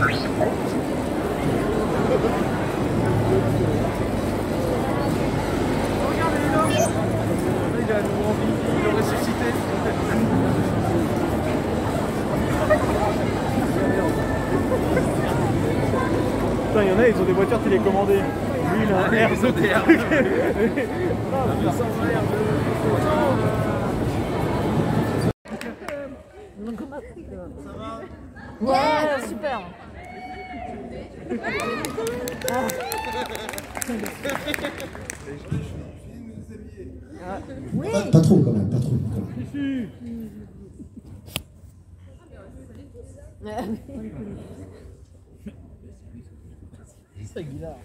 Il a envie de le ressusciter. Putain, il y en a, ils ont des voitures télécommandées. Lui, il a un R2. Ouais, super. Oui. Pas trop quand même, pas trop. C'est Guillard.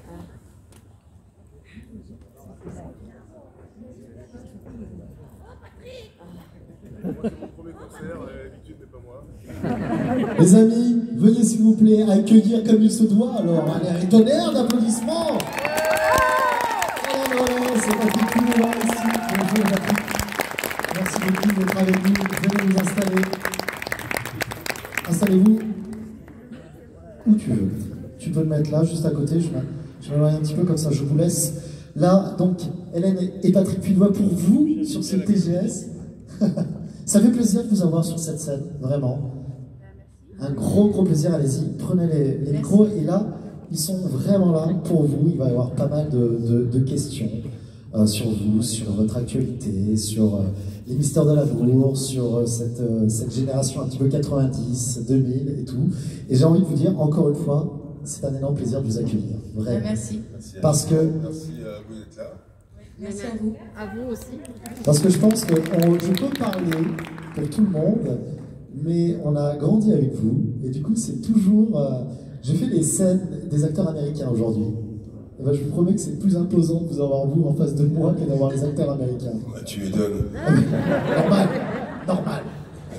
Les amis, veuillez s'il vous plaît accueillir comme il se doit. Alors, allez, un tonnerre d'applaudissements. Voilà, c'est Patrick Couloir ici. Bonjour Patrick. Merci beaucoup d'être avec nous. Venez vous installer. Installez-vous où tu veux. Tu peux me mettre là, juste à côté. Je m'éloigne un petit peu comme ça, je vous laisse. Là, donc, Hélène et Patrick Puidois pour vous sur ce TGS. Ça fait plaisir de vous avoir sur cette scène, vraiment. Un gros plaisir, allez-y, prenez les micros. Et là, ils sont vraiment là pour vous. Il va y avoir pas mal de questions sur vous, sur votre actualité, sur les mystères de l'amour, sur cette génération un petit peu 90, 2000 et tout. Et j'ai envie de vous dire, encore une fois, c'est un énorme plaisir de vous accueillir. Vraiment. Merci. Parce que... Merci à vous d'être là. Merci à vous. À vous aussi. Parce que je pense que je peux parler pour tout le monde, mais on a grandi avec vous, et du coup c'est toujours... j'ai fait les scènes des acteurs américains aujourd'hui. Et ben, je vous promets que c'est plus imposant de vous avoir vous en face de moi que d'avoir les acteurs américains. Bah, tu les donnes. Normal.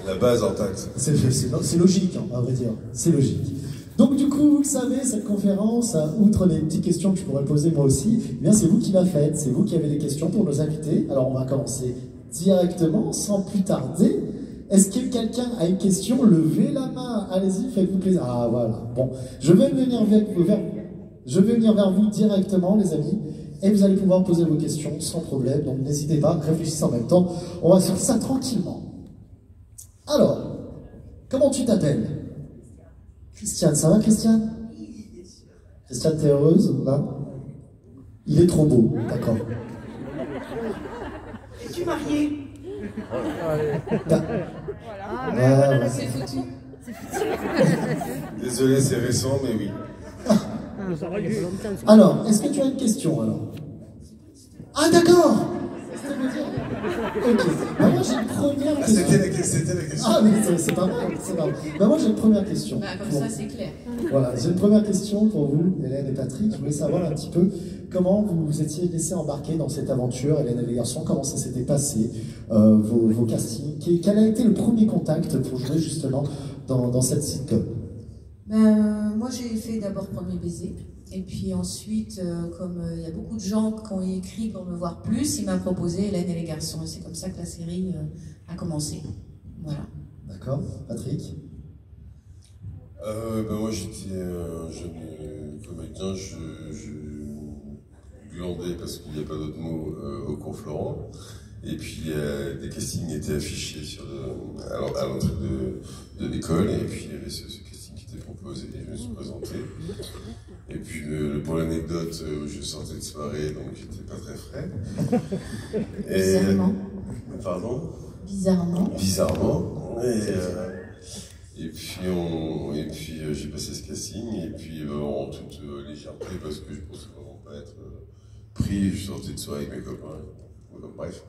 La base en taxe. C'est logique, hein, à vrai dire. C'est logique. Donc du coup, vous le savez, cette conférence, outre les petites questions que je pourrais poser moi aussi, eh bien c'est vous qui la faites, c'est vous qui avez des questions pour nos invités. Alors on va commencer directement, sans plus tarder. Est-ce que quelqu'un a une question? Levez la main, allez-y, faites-vous plaisir. Ah voilà, bon, je vais venir vers vous directement, les amis, et vous allez pouvoir poser vos questions sans problème, donc n'hésitez pas, réfléchissez en même temps. On va faire ça tranquillement. Alors, comment tu t'appelles? Christiane, ça va Christiane? Christiane, t'es heureuse là? Il est trop beau, d'accord. Es-tu mariée? Voilà, c'est foutu. Désolé, c'est récent, mais oui. Alors, est-ce que tu as une question alors? Ah d'accord. Ok. Bah, moi j'ai une première question. C'était la question. Ah mais c'est pas mal, c'est pas mal. Bah, moi j'ai une première question. Bah, comme ça, c'est clair. Voilà, j'ai une première question pour vous, Hélène et Patrick. Je voulais savoir un petit peu comment vous vous étiez laissé embarquer dans cette aventure, Hélène et les garçons, comment ça s'était passé, vos castings. Quel a été le premier contact pour jouer justement dans cette sitcom? Moi, j'ai fait d'abord Premier baiser. Et puis ensuite, comme il y a beaucoup de gens qui ont écrit pour me voir plus, il m'a proposé Hélène et les garçons. Et c'est comme ça que la série a commencé. Voilà. D'accord. Patrick? Moi j'étais un jeune comédien, je glandais parce qu'il n'y a pas d'autre mot au cours Florent. Et puis des castings étaient affichés à l'entrée de l'école, et puis il y avait ce casting qui était proposé, et je me suis présenté. Et puis pour l'anecdote, je sortais de soirée, donc j'étais pas très frais. Bizarrement. Pardon? Bizarrement. Bizarrement. Et puis j'ai passé ce casting, et puis en toute légèreté, parce que je pensais vraiment pas être pris, je sortais de soirée avec mes copains, bref.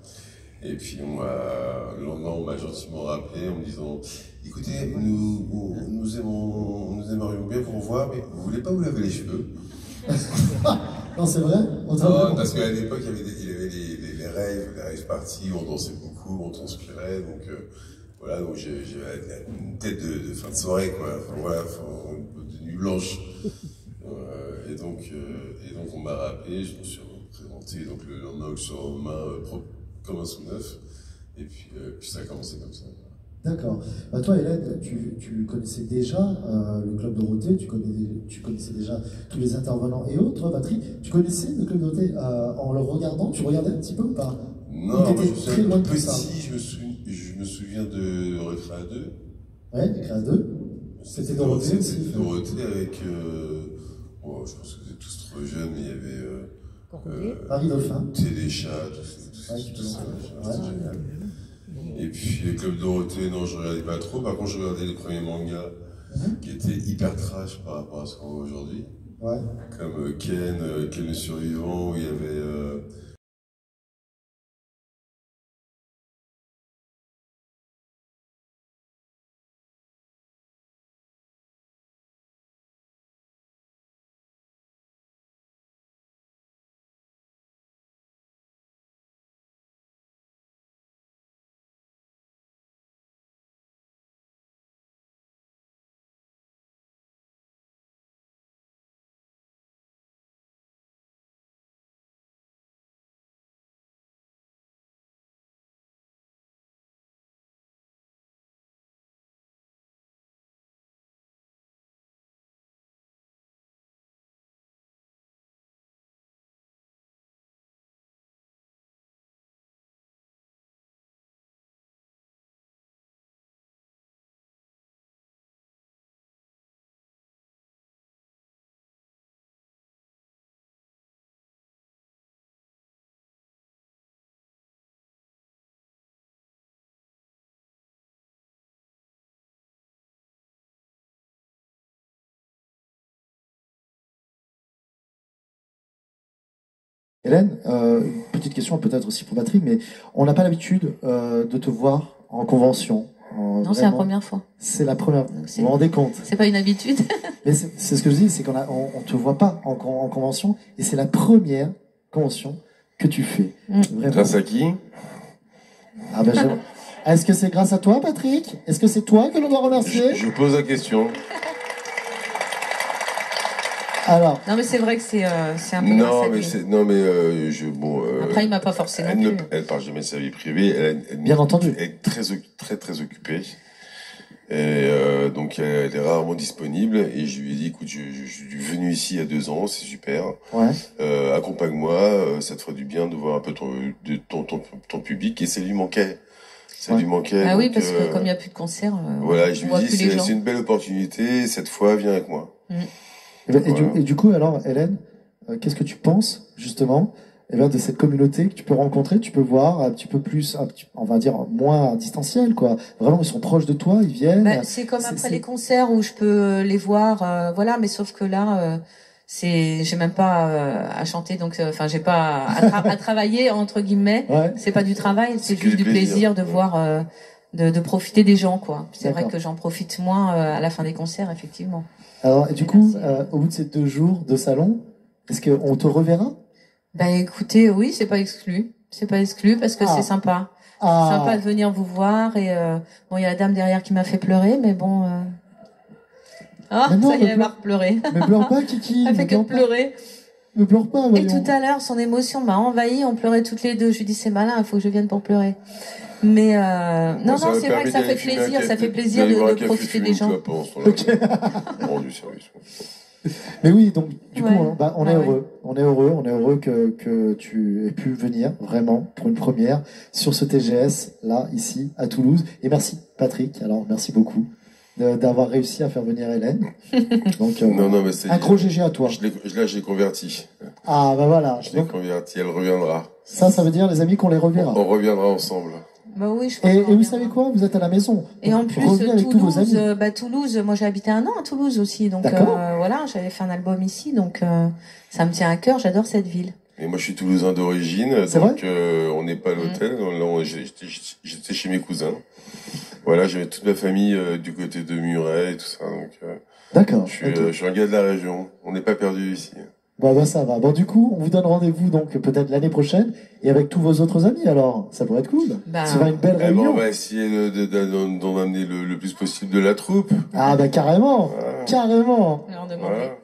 Et puis le lendemain, on m'a gentiment rappelé en me disant: écoutez, nous aimerions bien vous revoir, mais vous voulez pas vous laver les cheveux? Non, c'est vrai? Non, parce qu'à l'époque, il y avait les raves parties, on dansait beaucoup, on transpirait, donc voilà, donc j'avais une tête de fin de soirée, quoi. Enfin, voilà, de nuit blanche. Et donc on m'a rappelé, je me suis représenté donc le lendemain, le surlendemain, propre comme un sous-neuf. Et puis ça a commencé comme ça. D'accord. Bah toi, Hélène, tu connaissais déjà le Club Dorothée, tu connaissais déjà tous les intervenants et autres. Patrick, tu connaissais le Club Dorothée en le regardant? Tu regardais un petit peu ou pas? Non, moi, t'étais très loin de tout ça. petit, je me souviens de Récréa 2. Ouais, Récréa 2. C'était Dorothée aussi. C'était Dorothée avec... bon, je pense que vous êtes tous trop jeunes, mais il y avait... Marie Dauphin. Téléchat, tout ça. C'était génial. Et puis le Club Dorothée, non, je regardais pas trop. Par contre, je regardais les premiers mangas qui étaient hyper trash par rapport à ce qu'on voit aujourd'hui. Ouais. Comme Ken le survivant, où il y avait... Hélène, petite question peut-être aussi pour Patrick, mais on n'a pas l'habitude de te voir en convention. Non, c'est la première fois. C'est la première. Vous vous rendez compte? C'est pas une habitude. Mais c'est ce que je dis, c'est on te voit pas en convention, et c'est la première convention que tu fais. Vraiment. Grâce à qui? Ah ben, est-ce que c'est grâce à toi, Patrick? Est-ce que c'est toi que l'on doit remercier? Je pose la question. Alors. Non mais c'est vrai que c'est un peu grâce à lui. Bon. Après il m'a pas forcé non plus. Elle parle jamais de sa vie privée. Bien entendu. Elle est très occupée. Et donc elle est rarement disponible. Et je lui ai dit, écoute, je suis venu ici il y a 2 ans, c'est super. Ouais. Accompagne-moi, ça te ferait du bien de voir un peu ton public. Et ça lui manquait. Ça lui manquait. Ah donc, oui, parce que comme il n'y a plus de concert, voilà, je lui ai dis, c'est une belle opportunité. Cette fois, viens avec moi. Et du coup, alors, Hélène, qu'est-ce que tu penses, justement, de cette communauté que tu peux rencontrer, tu peux voir un petit peu plus, on va dire, moins distanciel, quoi. Vraiment, ils sont proches de toi, ils viennent. C'est comme après les concerts où je peux les voir, voilà, mais sauf que là, j'ai même pas à chanter, donc, j'ai pas à travailler, entre guillemets. Ouais. C'est pas du travail, c'est juste du plaisir de voir, de profiter des gens, quoi. C'est vrai que j'en profite moins à la fin des concerts, effectivement. Alors, et du coup, au bout de ces 2 jours de salon, est-ce qu'on te reverra? Écoutez, oui, c'est pas exclu. C'est pas exclu parce que c'est sympa. C'est sympa de venir vous voir et bon, il y a la dame derrière qui m'a fait pleurer, mais bon. Ça y est, elle va pleurer. Mais pleure pas, Kiki. Elle fait que pleurer. Ne pleure pas, voyons. Et tout à l'heure, son émotion m'a envahi. On pleurait toutes les deux. Je lui dis c'est malin, il faut que je vienne pour pleurer. Mais non, c'est vrai que ça fait plaisir. Ça fait plaisir de profiter des gens. Mais oui, donc du coup, on est heureux. On est heureux que tu aies pu venir vraiment pour une première sur ce TGS là, ici, à Toulouse. Et merci, Patrick. Alors, merci beaucoup d'avoir réussi à faire venir Hélène. Donc, non, mais c'est un gros GG à toi. Je l'ai converti. Ah, bah voilà. Je l'ai converti, elle reviendra. Ça veut dire, les amis, qu'on les reverra. On reviendra ensemble. Bah oui, je et vous savez quoi? Vous êtes à la maison. Et en plus, Toulouse, moi j'ai habité 1 an à Toulouse aussi. Donc voilà, j'avais fait un album ici. Donc ça me tient à cœur, j'adore cette ville. Et moi je suis toulousain d'origine. Donc on n'est pas à l'hôtel. J'étais chez mes cousins. Voilà, j'avais toute ma famille du côté de Muret et tout ça. Donc d'accord. Je suis un gars de la région. On n'est pas perdu ici. Bah ça va. Bon, du coup, on vous donne rendez-vous donc peut-être l'année prochaine et avec tous vos autres amis. Alors, ça pourrait être cool. Ça va une belle réunion. On va essayer d'en amener le plus possible de la troupe. Ah bah carrément, carrément. Voilà.